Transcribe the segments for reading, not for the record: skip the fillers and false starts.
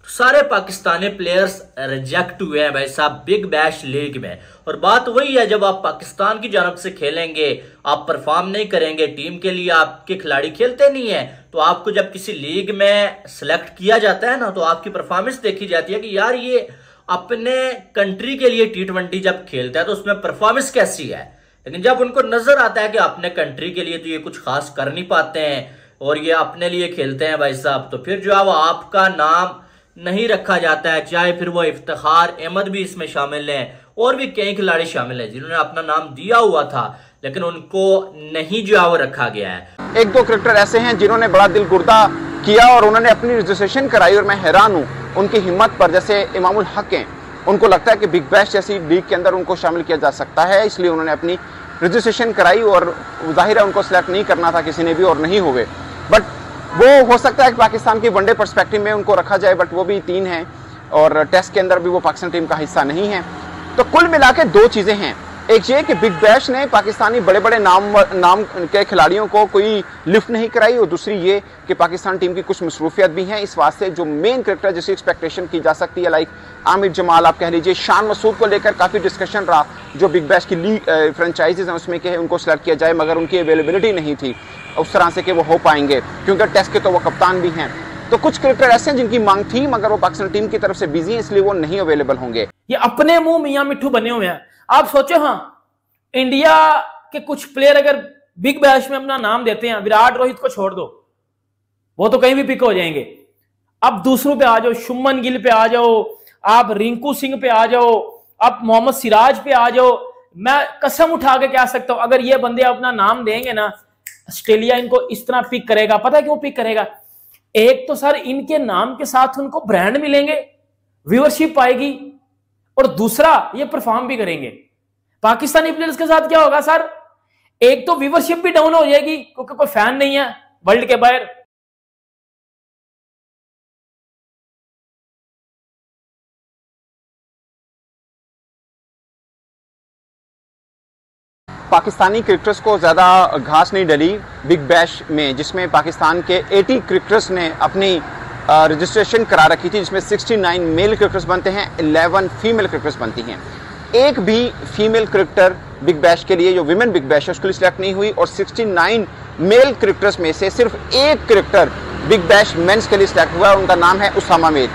सारे Pakistani players reject हुए हैं भाई साहब बिग बैश लीग में। और बात वही है, जब आप पाकिस्तान की जानब से खेलेंगे, आप परफॉर्म नहीं करेंगे, टीम के लिए आपके खिलाड़ी खेलते नहीं है, तो आपको जब किसी लीग में सिलेक्ट किया जाता है ना, तो आपकी परफॉर्मेंस देखी जाती है कि यार ये अपने कंट्री के लिए T20 जब खेलता है तो उसमें परफॉर्मेंस कैसी है। लेकिन जब उनको नजर आता है कि अपने कंट्री के लिए तो ये कुछ खास कर नहीं पाते हैं और ये अपने लिए खेलते हैं भाई साहब, तो फिर जो है वो आपका नाम नहीं रखा जाता है। चाहे फिर वो इफ्तिखार अहमद भी इसमें शामिल हैं और भी कई खिलाड़ी शामिल हैं जिन्होंने अपना नाम दिया हुआ था लेकिन उनको नहीं जो है वो रखा गया है। एक दो क्रिकेटर ऐसे हैं जिन्होंने बड़ा दिल गुर्दा किया और उन्होंने अपनी रजिस्ट्रेशन कराई और मैं हैरान हूँ उनकी हिम्मत पर। जैसे इमामुल हक हैं, उनको लगता है कि बिग बैश जैसी लीग के अंदर उनको शामिल किया जा सकता है, इसलिए उन्होंने अपनी रजिस्ट्रेशन कराई और जाहिर है उनको सिलेक्ट नहीं करना था किसी ने भी और नहीं हुए। बट वो हो सकता है कि पाकिस्तान की वनडे पर्सपेक्टिव में उनको रखा जाए, बट वो भी 3 हैं और टेस्ट के अंदर भी वो पाकिस्तान टीम का हिस्सा नहीं है। तो कुल मिला के 2 चीज़ें हैं, एक ये कि बिग बैश ने पाकिस्तानी बड़े बड़े नाम के खिलाड़ियों को कोई लिफ्ट नहीं कराई, और दूसरी ये कि पाकिस्तान टीम की कुछ मसरूफियत भी हैं। इस वास्ते जो मेन क्रिकेटर जिसकी एक्सपेक्टेशन की जा सकती है, लाइक आमिर जमाल आप कह लीजिए, शान मसूद को लेकर काफ़ी डिस्कशन रहा जो बिग बैश की लीग फ्रेंचाइजीज हैं उसमें कि उनको सिलेक्ट किया जाए, मगर उनकी अवेलेबिलिटी नहीं थी उस तरह से कि वो हो पाएंगे, क्योंकि टेस्ट के तो वो कप्तान भी हैं। तो कुछ क्रिकेटर ऐसे हैं जिनकी मांग थी मगर वो पाकिस्तान टीम की तरफ से बिजी हैं, इसलिए वो नहीं अवेलेबल होंगे। ये अपने मुंह मियां मिट्ठू बने हुए हैं। आप सोचो, हाँ इंडिया के कुछ प्लेयर अगर बिग बैश में अपना नाम देते हैं, विराट रोहित को छोड़ दो, वो तो कहीं भी पिक हो जाएंगे। अब दूसरों पे आ जाओ, शुभमन गिल पे आ जाओ, आप रिंकू सिंह पे आ जाओ, आप मोहम्मद सिराज पे आ जाओ, मैं कसम उठा के कह सकता हूं अगर ये बंदे अपना नाम देंगे ना, ऑस्ट्रेलिया इनको इस तरह पिक करेगा। पता है क्यों पिक करेगा? एक तो सर इनके नाम के साथ उनको ब्रांड मिलेंगे, व्यूअरशिप आएगी, और दूसरा ये परफॉर्म भी करेंगे। पाकिस्तानी प्लेयर्स के साथ क्या होगा सर? एक तो व्यूअरशिप भी डाउन हो जाएगी क्योंकि कोई फैन नहीं है वर्ल्ड के बाहर। पाकिस्तानी क्रिकेटर्स को ज़्यादा घास नहीं डली बिग बैश में, जिसमें पाकिस्तान के 80 क्रिकेटर्स ने अपनी रजिस्ट्रेशन करा रखी थी, जिसमें 69 मेल क्रिकेटर्स बनते हैं, 11 फीमेल क्रिकेटर्स बनती हैं। एक भी फीमेल क्रिकेटर बिग बैश के लिए, जो विमेन बिग बैश है उसके लिए सिलेक्ट नहीं हुई, और 69 मेल क्रिकेटर्स में से सिर्फ एक क्रिकेटर बिग बैश मेंस के लिए सिलेक्ट हुआ है, उनका नाम है उसामा मीर।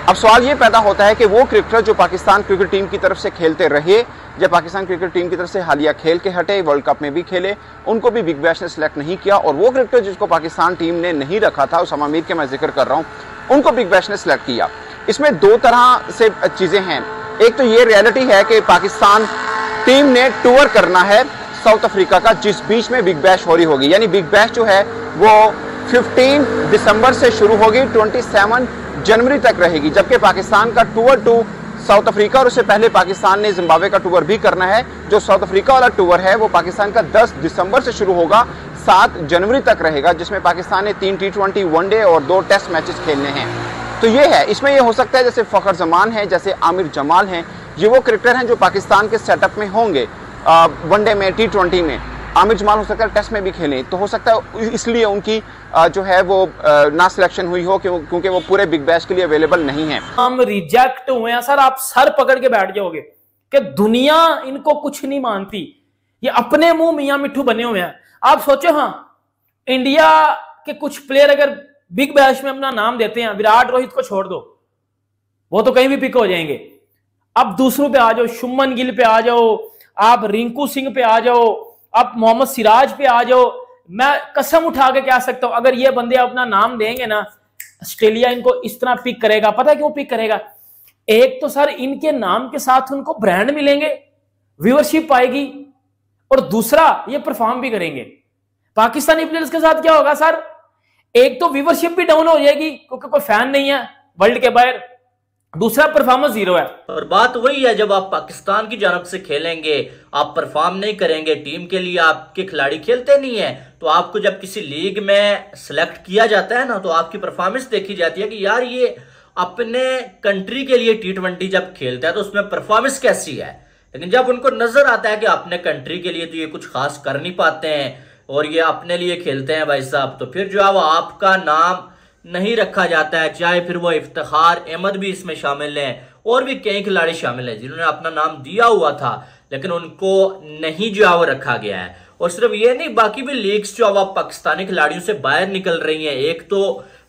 अब सवाल ये पैदा होता है कि वो क्रिकेटर जो पाकिस्तान क्रिकेट टीम की तरफ से खेलते रहे, जब पाकिस्तान क्रिकेट टीम की तरफ से हालिया खेल के हटे, वर्ल्ड कप में भी खेले, उनको भी बिग बैश ने सिलेक्ट नहीं किया, और वो क्रिकेटर जिसको पाकिस्तान टीम ने नहीं रखा था, उसामा मीर के मैं जिक्र कर रहा हूँ, उनको बिग बैश ने सिलेक्ट किया। इसमें 2 तरह से चीज़ें हैं। एक तो ये रियलिटी है कि पाकिस्तान टीम ने टूर करना है साउथ अफ्रीका का, जिस बीच में बिग बैश हो रही होगी, यानी बिग बैश जो है वो 15 दिसंबर से शुरू होगी, 27 जनवरी तक रहेगी, जबकि पाकिस्तान का टूर टू साउथ अफ्रीका, और उससे पहले पाकिस्तान ने जिम्बाब्वे का टूर भी करना है। जो साउथ अफ्रीका वाला टूर है वो पाकिस्तान का 10 दिसंबर से शुरू होगा, 7 जनवरी तक रहेगा, जिसमें पाकिस्तान ने 3 T20 वनडे और 2 टेस्ट मैचेस खेलने हैं। तो ये है, इसमें ये हो सकता है जैसे फ़खर जमान है, जैसे आमिर जमाल हैं, ये वो क्रिकेटर हैं जो पाकिस्तान के सेटअप में होंगे वनडे में, T20 में। आमिर जमाल हो सकता है टेस्ट में भी खेलें, तो हो सकता है इसलिए उनकी जो है वो ना सिलेक्शन हुई हो क्योंकि वो पूरे बिग बैश के लिए अवेलेबल नहीं है। हम रिजेक्ट हुए हैं सर, आप सर पकड़ के बैठ जाओगे कि दुनिया इनको कुछ नहीं मानती। ये अपने मुंह मियां मिट्ठू बने हुए हैं। आप सोचो, हाँ इंडिया के कुछ प्लेयर अगर बिग बैश में अपना नाम देते हैं, विराट रोहित को छोड़ दो, वो तो कहीं भी पिक हो जाएंगे। अब दूसरों पे आ जाओ, शुभमन गिल पे आ जाओ, आप रिंकू सिंह पे आ जाओ, आप मोहम्मद सिराज पे आ जाओ, मैं कसम उठा के कह सकता हूं अगर ये बंदे अपना नाम देंगे ना, ऑस्ट्रेलिया इनको इस तरह पिक करेगा। पता है क्यों पिक करेगा? एक तो सर इनके नाम के साथ उनको ब्रांड मिलेंगे, व्यूअरशिप आएगी, और दूसरा ये परफॉर्म भी करेंगे। पाकिस्तानी प्लेयर्स के साथ क्या होगा सर? एक तो व्यूअरशिप भी डाउन हो जाएगी क्योंकि कोई फैन नहीं है वर्ल्ड के बाहर, दूसरा परफॉर्मेंस 0 है। और बात वही है, जब आप पाकिस्तान की जानब से खेलेंगे, आप परफॉर्म नहीं करेंगे, टीम के लिए आपके खिलाड़ी खेलते नहीं है, तो आपको जब किसी लीग में सिलेक्ट किया जाता है ना, तो आपकी परफॉर्मेंस देखी जाती है कि यार ये अपने कंट्री के लिए T20 जब खेलता है तो उसमें परफॉर्मेंस कैसी है। लेकिन जब उनको नजर आता है कि अपने कंट्री के लिए तो ये कुछ खास कर नहीं पाते हैं और ये अपने लिए खेलते हैं भाई साहब, तो फिर जो है वो आपका नाम नहीं रखा जाता है, चाहे फिर वो इफ्तिखार अहमद भी इसमें शामिल हैं और भी कई खिलाड़ी शामिल हैं जिन्होंने अपना नाम दिया हुआ था लेकिन उनको नहीं जो है वो रखा गया है। और सिर्फ ये नहीं, बाकी भी लीग्स जो है पाकिस्तानी खिलाड़ियों से बाहर निकल रही हैं। एक तो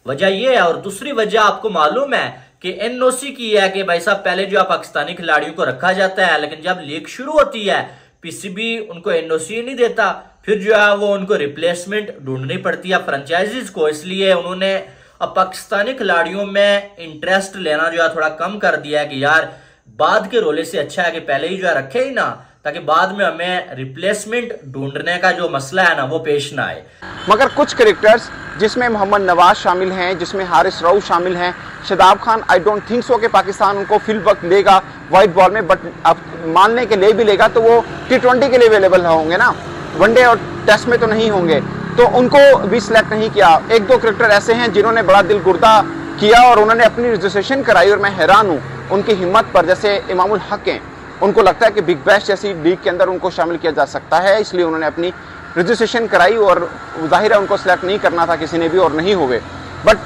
वजह ये है और दूसरी वजह आपको मालूम है कि एनओसी की है कि भाई साहब पहले जो है पाकिस्तानी खिलाड़ियों को रखा जाता है लेकिन जब लीग शुरू होती है पीसीबी उनको एनओसी नहीं देता, फिर जो है वो उनको रिप्लेसमेंट ढूंढनी पड़ती है फ्रेंचाइजीज को। इसलिए उन्होंने अब पाकिस्तानी खिलाड़ियों में इंटरेस्ट लेना जो है थोड़ा कम कर दिया है कि यार बाद के रोले से अच्छा है कि पहले ही जो है रखे ही ना, ताकि बाद में हमें रिप्लेसमेंट ढूंढने का जो मसला है ना वो पेश ना आए। मगर कुछ क्रिकेटर्स जिसमें मोहम्मद नवाज शामिल हैं, जिसमें हारिस रऊफ शामिल हैं, Shadab Khan, I don't think so कि पाकिस्तान उनको फील्ड वक्त देगा वाइट बॉल में, बट अब मानने के लिए भी लेगा तो वो T20 के लिए अवेलेबल होंगे ना, वनडे और टेस्ट में तो नहीं होंगे, तो उनको भी सिलेक्ट नहीं किया। एक दो क्रिकेटर ऐसे हैं जिन्होंने बड़ा दिल गुर्दा किया और उन्होंने अपनी रजिस्ट्रेशन कराई और मैं हैरान हूँ उनकी हिम्मत पर। जैसे इमामुल हक हैं, उनको लगता है कि बिग बैश जैसी लीग के अंदर उनको शामिल किया जा सकता है, इसलिए उन्होंने अपनी रजिस्ट्रेशन कराई और जाहिर है उनको सिलेक्ट नहीं करना था किसी ने भी और नहीं हुए। बट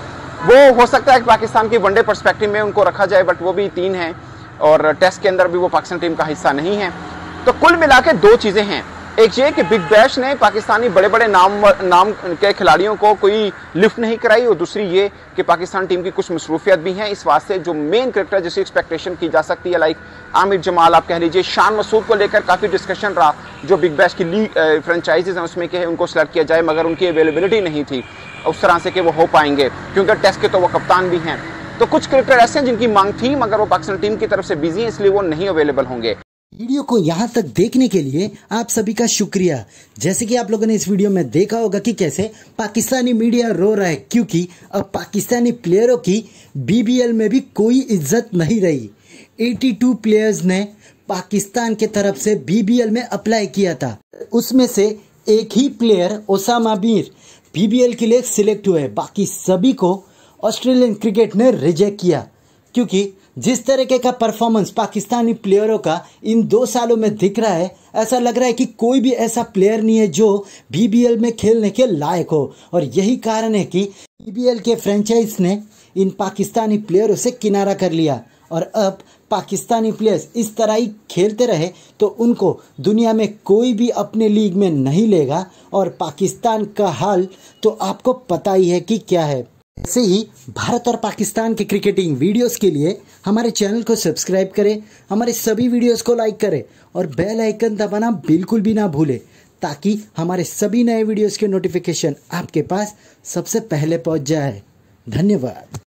वो हो सकता है कि पाकिस्तान की वनडे पर्सपेक्टिव में उनको रखा जाए, बट वो भी 3 हैं और टेस्ट के अंदर भी वो पाकिस्तान टीम का हिस्सा नहीं है। तो कुल मिला के 2 चीज़ें हैं, एक ये कि बिग बैश ने पाकिस्तानी बड़े बड़े नाम के खिलाड़ियों को कोई लिफ्ट नहीं कराई, और दूसरी ये कि पाकिस्तान टीम की कुछ मसरूफियत भी हैं। इस वास्ते जो मेन क्रिकेटर जिसकी एक्सपेक्टेशन की जा सकती है, लाइक आमिर जमाल आप कह लीजिए, शान मसूद को लेकर काफ़ी डिस्कशन रहा जो बिग बैश की लीग फ्रेंचाइजीज हैं उसमें कि उनको सेलेक्ट किया जाए, मगर उनकी अवेलेबिलिटी नहीं थी उस तरह से कि वो हो पाएंगे, क्योंकि टेस्ट के तो वो कप्तान भी हैं। तो कुछ क्रिकेटर ऐसे हैं जिनकी मांग थी मगर वो पाकिस्तान टीम की तरफ से बिजी हैं, इसलिए वो नहीं अवेलेबल होंगे। वीडियो को यहाँ तक देखने के लिए आप सभी का शुक्रिया। जैसे कि आप लोगों ने इस वीडियो में देखा होगा कि कैसे पाकिस्तानी मीडिया रो रहा है क्योंकि अब पाकिस्तानी प्लेयरों की BBL में भी कोई इज्जत नहीं रही। 82 प्लेयर्स ने पाकिस्तान के तरफ से BBL में अप्लाई किया था, उसमें से एक ही प्लेयर ओसामा मीर BBL के लिए सिलेक्ट हुए, बाकी सभी को ऑस्ट्रेलियन क्रिकेट ने रिजेक्ट किया क्योंकि जिस तरीके का परफॉर्मेंस पाकिस्तानी प्लेयरों का इन 2 सालों में दिख रहा है, ऐसा लग रहा है कि कोई भी ऐसा प्लेयर नहीं है जो BBL में खेलने के लायक हो। और यही कारण है कि BBL के फ्रेंचाइज ने इन पाकिस्तानी प्लेयरों से किनारा कर लिया, और अब पाकिस्तानी प्लेयर्स इस तरह ही खेलते रहे तो उनको दुनिया में कोई भी अपने लीग में नहीं लेगा। और पाकिस्तान का हाल तो आपको पता ही है कि क्या है। ऐसे ही भारत और पाकिस्तान के क्रिकेटिंग वीडियोस के लिए हमारे चैनल को सब्सक्राइब करें, हमारे सभी वीडियोस को लाइक करें और बेल आइकन दबाना बिल्कुल भी ना भूलें, ताकि हमारे सभी नए वीडियोस के नोटिफिकेशन आपके पास सबसे पहले पहुंच जाए। धन्यवाद।